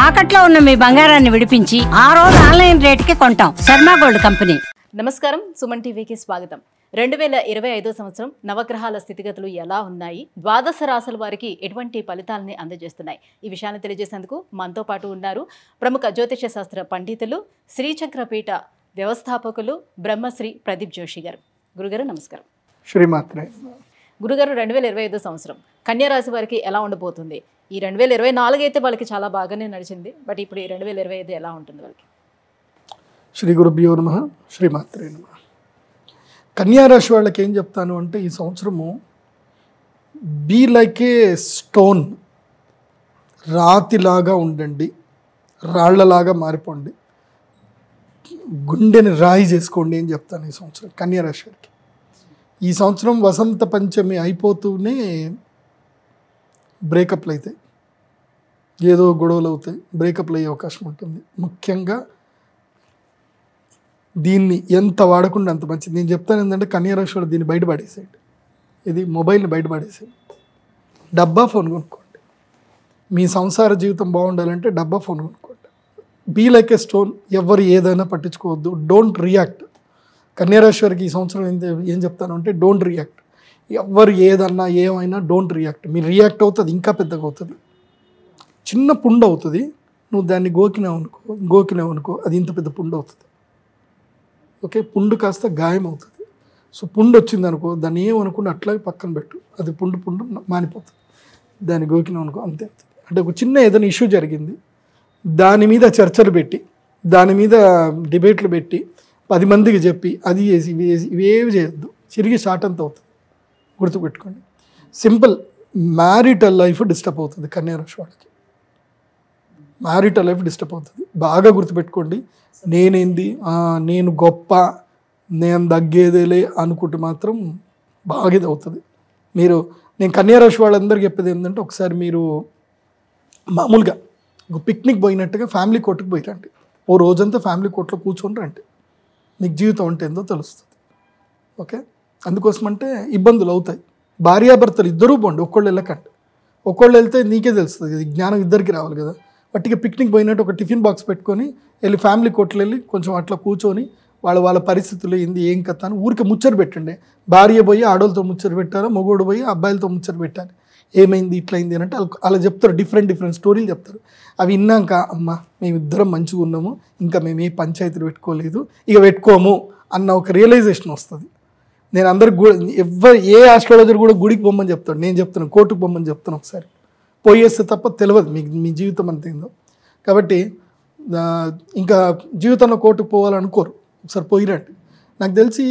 తాకట్లో ఉన్న మీ బంగారాన్ని విడిపించి ఆ రోజు ఆన్లైన్ రేటుకి కొంటాం. Sharma gold company. నమస్కారం, సుమన్ టీవీకి స్వాగతం. 2025 సంవత్సరం నవగ్రహాల స్థితిగతులు ఎలా ఉన్నాయి, ద్వాదశ రాశుల వారికి ఎటువంటి ఫలితాలని అందజేస్తున్నాయి, ఈ విషయాన్ని తెలియజేసేందుకు మనతో పాటు ఉన్నారు ప్రముఖ జ్యోతిష శాస్త్ర పండితులు, శ్రీచక్రపీఠ వ్యవస్థాపకులు బ్రహ్మశ్రీ ప్రదీప్ జోషి గారు. గురుగారు నమస్కారం. శ్రీమాత్రే. గురుగారు, 2025 సంవత్సరం కన్యా రాశి వారికి ఎలా ఉండబోతుంది? ఈ 2024 అయితే వాళ్ళకి చాలా బాగానే నడిచింది, బట్ ఇప్పుడు ఈ 2025 ఎలా ఉంటుంది వాళ్ళకి? శ్రీ గురుభ్యో నమః. శ్రీమాత్రే నమః. కన్యారాశి వాళ్ళకి ఏం చెప్తాను అంటే, ఈ సంవత్సరము బీ లైక్ ఏ స్టోన్, రాతిలాగా ఉండండి, రాళ్లలాగా మారిపోండి, గుండెని రాయి చేసుకోండి అని చెప్తాను ఈ సంవత్సరం కన్యారాశి వారికి. ఈ సంవత్సరం వసంత పంచమి అయిపోతూనే బ్రేకప్లు అవుతాయి, ఏదో గొడవలు అవుతాయి, బ్రేకప్లు అయ్యే అవకాశం ఉంటుంది. ముఖ్యంగా దీన్ని ఎంత వాడకుండా అంత మంచిది. నేను చెప్తాను ఏంటంటే, కన్యారాశి వాళ్ళు దీన్ని బయటపడేసేయండి, ఇది మొబైల్ని బయటపడేసేయండి. డబ్బా ఫోన్ కొనుక్కోండి. మీ సంసార జీవితం బాగుండాలంటే డబ్బా ఫోన్ కొనుక్కోండి. బీ లైక్ ఏ స్టోన్, ఎవరు ఏదైనా పట్టించుకోవద్దు, డోంట్ రియాక్ట్. కన్యారాశి వారికి ఈ సంవత్సరం ఏం చెప్తాను అంటే, డోంట్ రియాక్ట్. ఎవరు ఏదన్నా ఏమైనా డోంట్ రియాక్ట్. మీరు రియాక్ట్ అవుతుంది ఇంకా పెద్దగా అవుతుంది. చిన్న పుండు అవుతుంది, నువ్వు దాన్ని గోకినావు అనుకో అది ఇంత పెద్ద పుండు అవుతుంది. ఓకే, పుండు కాస్త గాయం అవుతుంది. సో పుండు వచ్చింది అనుకో, దాన్ని ఏమనుకుని అట్లాగే పక్కన పెట్టు, అది పుండు మానిపోతుంది. దాన్ని గోకినావు అనుకో అంతే అవుతుంది. అంటే ఒక చిన్న ఏదైనా ఇష్యూ జరిగింది, దాని మీద చర్చలు పెట్టి, దాని మీద డిబేట్లు పెట్టి 10 మందికి చెప్పి అది చేసి ఇవేవి చేయొద్దు, చిరిగి షార్ట్ అంత అవుతుంది. గుర్తుపెట్టుకోండి. సింపుల్, మ్యారిటల్ లైఫ్ డిస్టర్బ్ అవుతుంది కన్యారాశి వాళ్ళకి. మ్యారిటల్ లైఫ్ డిస్టర్బ్ అవుతుంది, బాగా గుర్తుపెట్టుకోండి. నేనేంది, నేను గొప్ప, నేను తగ్గేదేలే అనుకుంటే మాత్రం బాగా ఇది అవుతుంది. నేను కన్యారాశి వాళ్ళందరికీ చెప్పేది ఏంటంటే, ఒకసారి మీరు మామూలుగా ఒక పిక్నిక్ పోయినట్టుగా ఫ్యామిలీ కోర్టుకు పోయిరండి. ఓ రోజంతా ఫ్యామిలీ కోర్టులో కూర్చొని రండి, మీకు జీవితం అంటే ఏందో తెలుస్తుంది. ఓకే, అందుకోసం అంటే ఇబ్బందులు అవుతాయి. భార్యాభర్తలు ఇద్దరూ పోండి, ఒక్కళ్ళు వెళ్ళకండి. ఒక్కళ్ళు వెళ్తే నీకే తెలుస్తుంది కదా, జ్ఞానం ఇద్దరికి రావాలి కదా. వట్టిగా పిక్నిక్ పోయినట్టు ఒక టిఫిన్ బాక్స్ పెట్టుకొని వెళ్ళి ఫ్యామిలీ కోర్టులో వెళ్ళి కొంచెం అట్లా కూర్చొని వాళ్ళ పరిస్థితులు ఏంది ఏం కథ అని ఊరికి ముచ్చట పెట్టండి. భార్య పోయి ఆడోళ్ళతో ముచ్చట పెట్టారు, మొగోడు పోయి అబ్బాయిలతో ముచ్చట పెట్టాలి, ఏమైంది ఇట్లయింది అని అంటే అలా చెప్తారు. డిఫరెంట్ స్టోరీలు చెప్తారు. అవి విన్నాక, అమ్మ మేమిద్దరం మంచిగా ఉన్నాము, ఇంకా మేము ఏ పంచాయతీలు పెట్టుకోలేదు, ఇక పెట్టుకోము అన్న ఒక రియలైజేషన్ వస్తుంది. నేను అందరికి కూడా, ఏ ఆస్ట్రాలజర్ కూడా గుడికి పొమ్మని చెప్తాడు, నేను చెప్తాను కోర్టుకు పొమ్మని చెప్తాను. ఒకసారి పోయేస్తే తప్ప తెలియదు మీకు మీ జీవితం అంతేందో. కాబట్టి ఇంకా జీవితంలో కోర్టుకు పోవాలనుకోరు, ఒకసారి పోయిరండి. నాకు తెలిసి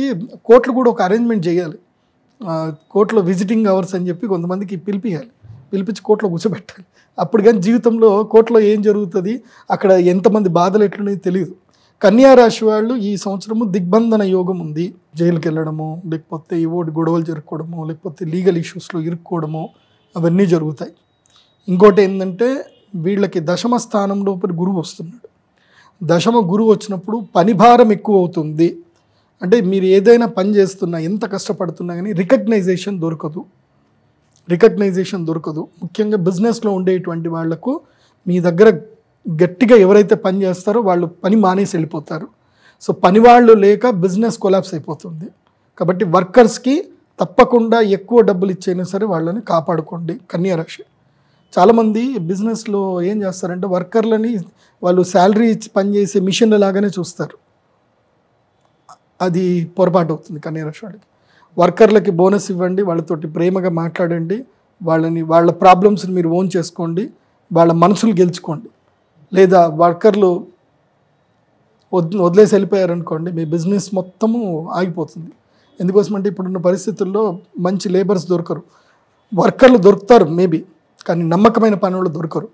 కోర్టులు కూడా ఒక అరేంజ్మెంట్ చేయాలి. కోర్టులో విజిటింగ్ అవర్స్ అని చెప్పి కొంతమందికి పిలిపించి కోర్టులో కూర్చోబెట్టాలి. అప్పుడు కానీ జీవితంలో కోర్టులో ఏం జరుగుతుంది, అక్కడ ఎంతమంది బాధలు ఎట్లున్నాయో తెలియదు. కన్యారాశి వాళ్ళు ఈ సంవత్సరము దిగ్బంధన యోగం ఉంది. జైలుకి వెళ్ళడము, లేకపోతే ఏవోటి గొడవలు జరుపుకోవడము, లేకపోతే లీగల్ ఇష్యూస్లో ఇరుక్కోవడము, అవన్నీ జరుగుతాయి. ఇంకోటి ఏంటంటే, వీళ్ళకి దశమ స్థానంలో గురువు వస్తున్నాడు. దశమ గురువు వచ్చినప్పుడు పని భారం ఎక్కువ అవుతుంది. అంటే మీరు ఏదైనా పని చేస్తున్నా, ఎంత కష్టపడుతున్నా కానీ రికగ్నైజేషన్ దొరకదు. ముఖ్యంగా బిజినెస్లో ఉండేటువంటి వాళ్లకు మీ దగ్గర గట్టిగా ఎవరైతే పని చేస్తారో వాళ్ళు పని మానేసి వెళ్ళిపోతారు. సో పని వాళ్ళు లేక బిజినెస్ కొలాప్స్ అయిపోతుంది. కాబట్టి వర్కర్స్కి తప్పకుండా ఎక్కువ డబ్బులు ఇచ్చైనా సరే వాళ్ళని కాపాడుకోండి కన్యారాశి. చాలామంది బిజినెస్లో ఏం చేస్తారంటే, వర్కర్లని వాళ్ళు శాలరీ ఇచ్చి పనిచేసే మిషన్ల లాగానే చూస్తారు. అది పొరపాటు అవుతుంది కన్యారాశి వాళ్ళకి. వర్కర్లకి బోనస్ ఇవ్వండి, వాళ్ళతోటి ప్రేమగా మాట్లాడండి, వాళ్ళ ప్రాబ్లమ్స్ని మీరు ఓన్ చేసుకోండి, వాళ్ళ మనసులు గెలుచుకోండి. లేదా వర్కర్లు వదిలేసి వెళ్ళిపోయారనుకోండి, మీ బిజినెస్ మొత్తము ఆగిపోతుంది. ఎందుకోసమంటే ఇప్పుడున్న పరిస్థితుల్లో మంచి లేబర్స్ దొరకరు. వర్కర్లు దొరుకుతారు మేబీ, కానీ నమ్మకమైన పనివాళ్ళు దొరకరు.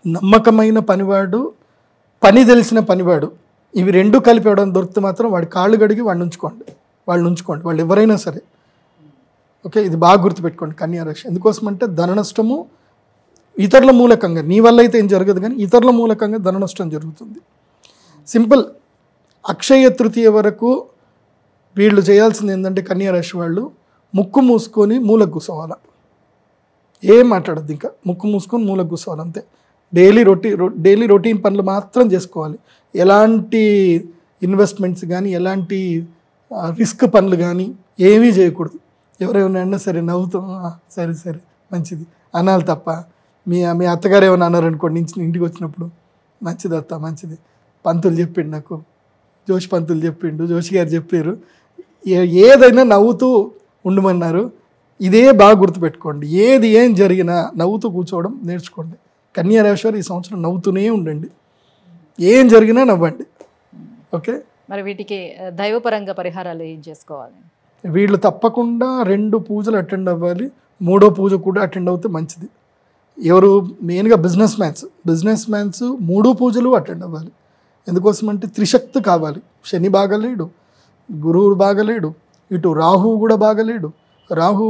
నమ్మకమైన పనివాడు, పని తెలిసిన పనివాడు, ఇవి రెండు కలిపి ఎవడని దొరికితే మాత్రం వాడి కాళ్ళు గడిగి వాళ్ళని ఉంచుకోండి, వాళ్ళు ఎవరైనా సరే. ఓకే, ఇది బాగా గుర్తుపెట్టుకోండి కన్యారాశి. ఎందుకోసమంటే ధన నష్టము ఇతరుల మూలకంగా, నీ వల్ల అయితే ఏం జరగదు కానీ ఇతరుల మూలకంగా ధన నష్టం జరుగుతుంది. సింపుల్, అక్షయ తృతీయ వరకు వీళ్ళు చేయాల్సింది ఏంటంటే, కన్యారాశి వాళ్ళు ముక్కు మూసుకొని మూలకు కూర్చోవాలి. ఏం మాట్లాడద్దు, ఇంకా ముక్కు మూసుకొని మూలకు కూర్చోవాలి అంతే. డైలీ రొటీన్ పనులు మాత్రం చేసుకోవాలి. ఎలాంటి ఇన్వెస్ట్మెంట్స్ కానీ ఎలాంటి రిస్క్ పనులు కానీ ఏమీ చేయకూడదు. ఎవరేమైనా అన్నా సరే నవ్వుతాం, సరే సరే మంచిది అనాలి తప్ప మీ అత్తగారు ఏమైనా అన్నారనుకోండి ఇంటికి వచ్చినప్పుడు, మంచిది అత్త మంచిది, పంతులు చెప్పిండు నాకు, పంతులు చెప్పిండు, జోషి గారు చెప్పారు, ఏదైనా నవ్వుతూ ఉండమన్నారు. ఇదే బాగా గుర్తుపెట్టుకోండి. ఏం జరిగినా నవ్వుతూ కూర్చోవడం నేర్చుకోండి. కన్యా రాశి వారు ఈ సంవత్సరం నవ్వుతూనే ఉండండి, ఏం జరిగినా నవ్వండి. ఓకే, మరి వీటికి దైవపరంగా పరిహారాలు ఏం చేసుకోవాలి? వీళ్ళు తప్పకుండా 2 పూజలు అటెండ్ అవ్వాలి. 3వ పూజ కూడా అటెండ్ అవుతే మంచిది. ఎవరు మెయిన్గా బిజినెస్ మ్యాన్స్ 3 పూజలు అటెండ్ అవ్వాలి. ఎందుకోసం అంటే త్రిశక్తి కావాలి. శని బాగలేడు, గురువు బాగలేడు, ఇటు రాహువు కూడా బాగలేడు. రాహు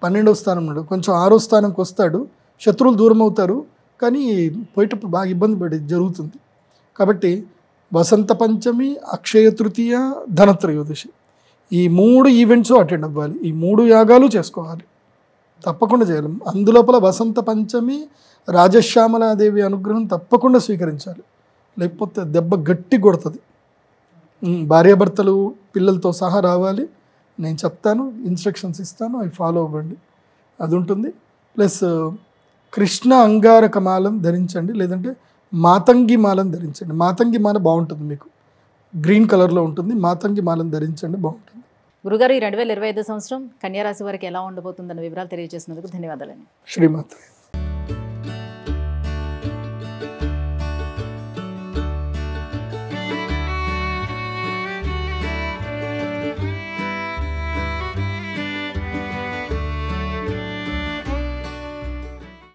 12వ స్థానంలో కొంచెం 6వ స్థానంకి వస్తాడు, శత్రువులు దూరం అవుతారు, కానీ పోయేటప్పుడు బాగా ఇబ్బంది పడేది జరుగుతుంది. కాబట్టి వసంత పంచమి, అక్షయ తృతీయ, ధనత్రయోదశి ఈ 3 ఈవెంట్స్ అటెండ్ అవ్వాలి. ఈ 3 యాగాలు చేసుకోవాలి, తప్పకుండా చేయాలి. అందులోపల వసంత పంచమి రాజశ్యామలాదేవి అనుగ్రహం తప్పకుండా స్వీకరించాలి, లేకపోతే దెబ్బ గట్టి కొడుతుంది. భార్యాభర్తలు పిల్లలతో సహా రావాలి. నేను చెప్తాను, ఇన్స్ట్రక్షన్స్ ఇస్తాను, అవి ఫాలో అవ్వండి, అది ఉంటుంది. ప్లస్ కృష్ణ అంగారక మాలను ధరించండి, లేదంటే మాతంగి మాలను ధరించండి. మాతంగి మాల బాగుంటుంది, మీకు గ్రీన్ కలర్లో ఉంటుంది. మాతంగి మాలను ధరించండి, బాగుంటుంది. గురుగారు, ఈ 2025 సంవత్సరం కన్యా రాశి వారికి ఎలా ఉండబోతుందన్న వివరాలు తెలియజేసినందుకు ధన్యవాదాలండి. శ్రీమాత.